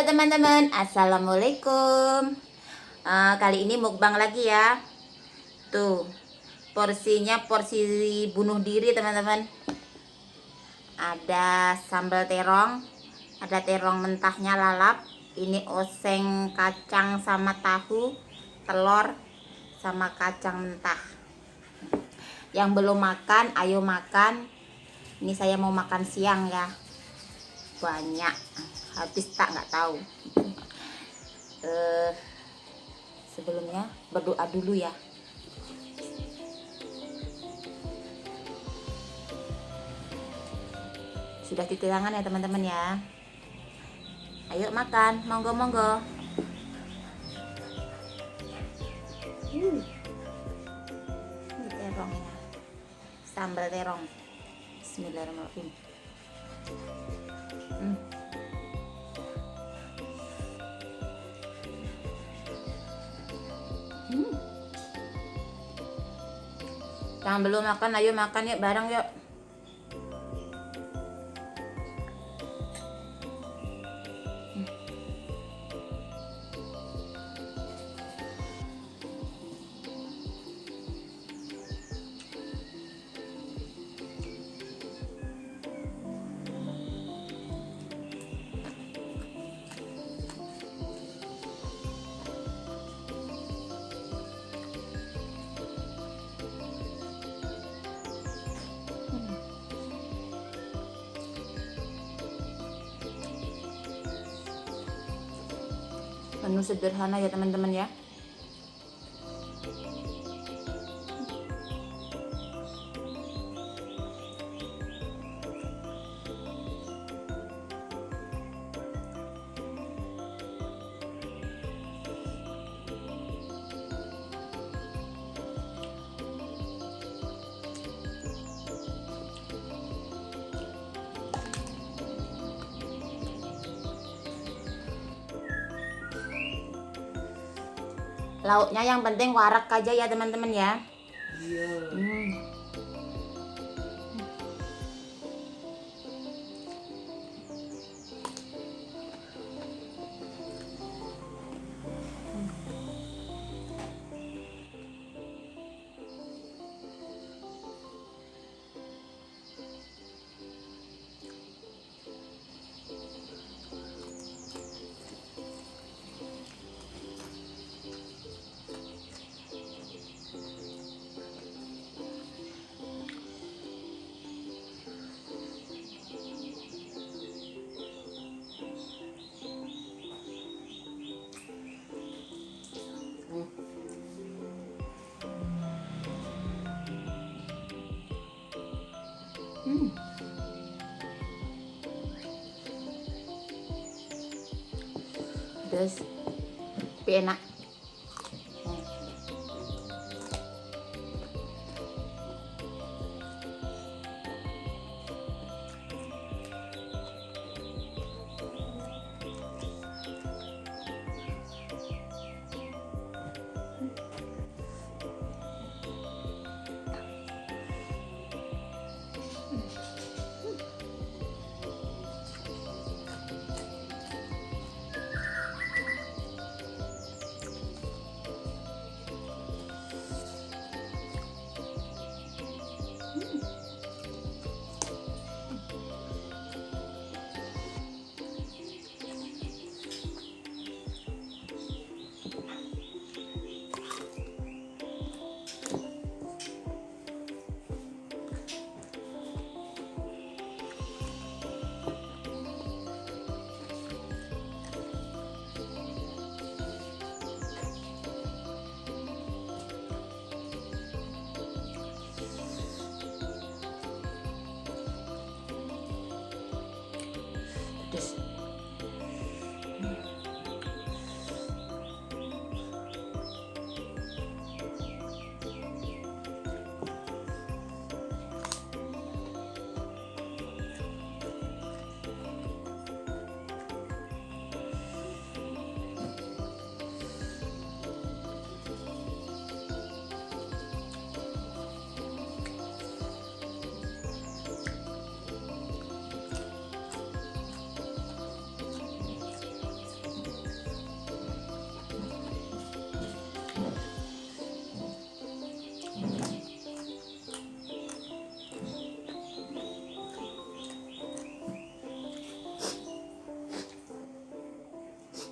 Halo teman-teman, assalamualaikum. Kali ini mukbang lagi ya. Tuh, porsinya porsi bunuh diri teman-teman. Ada sambal terong, ada terong mentahnya lalap. Ini oseng kacang sama tahu, telur sama kacang mentah. Yang belum makan, ayo makan. Ini saya mau makan siang ya. Banyak, habis tak nggak tahu. Sebelumnya berdoa dulu ya. Sudah cuci tangan ya teman-teman ya. Ayo makan, monggo monggo. Ini terongnya, sambal terong. Bismillahirrahmanirrahim. Yang belum makan, ayo makan yuk bareng yuk. Menu sederhana ya teman-teman ya. Lauknya yang penting warak aja ya teman-teman ya. Iya. Terus tapi enak.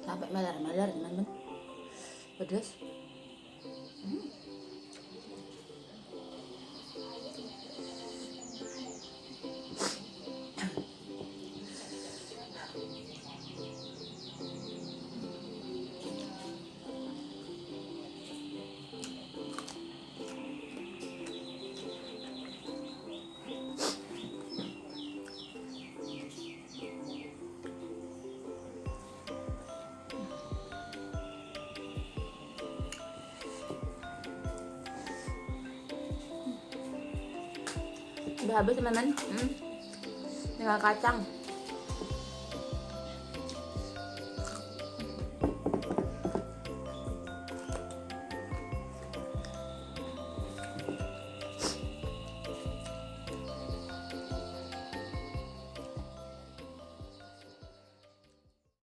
sampai meler-meler teman-teman, pedas. Udah habis teman-teman, tinggal kacang.